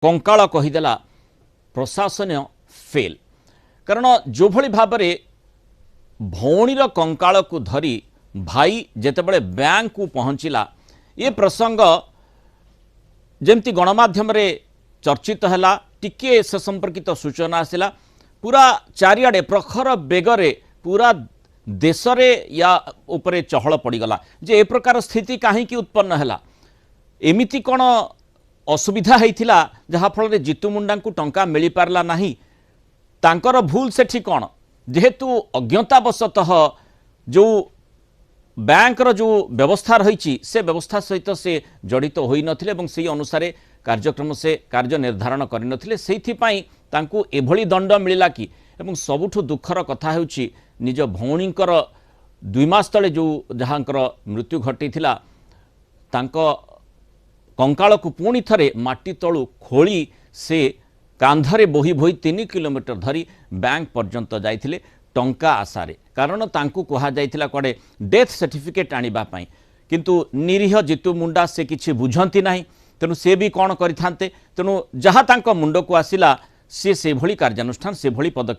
कंकाल कहीदेला प्रशासन फेल कारण जो भली भाव में भौणीर कंकाल को धरी भाई जेतेबेले बैंक को पहुँचला ये प्रसंग जमती गणमाध्यम रे चर्चित है टिके से संपर्कित सूचना आसला पूरा चारिआडे प्रखर बेगरे पूरा देश रे या उपरे चहल पड़गला जे ए प्रकार स्थिति कहीं उत्पन्न है एमिति कौन असुविधा होता जहाँफल जितु मुंडा को टंका मिल पारला नहीं तांकर भूल सेठी कौन जेहेतु अज्ञतावशतः जो बैंकर जो व्यवस्था रही से व्यवस्था सहित से जड़ित हो नथिले एवं से अनुसार कार्यक्रम से कार्य निर्धारण करनथिले सेइथिपाई तांकू एभली दंड मिलला कि एवं सबुठु दुखर कथा हेउची निज भौणींकर 2 मास तले जो जहाँकर मृत्यु घटीथिला तांको कंकाल को पुणी थरे माटी तलु खोली से कांधरे बोही बोही 3 किलोमीटर धरी बैंक पर्यंत जाइथिले टंका आशारे कारण तांकू कहा जाइथिला कड़े डेथ सर्टिफिकेट आनिबा पई किंतु निरीह जितु मुंडा से किछि बुझंती नाही तेणु से भी कौन करिथान्ते तेणु जहाँ तांको मुंड को आसिला से भली कार्यानुष्ठान से भली पदक्षेप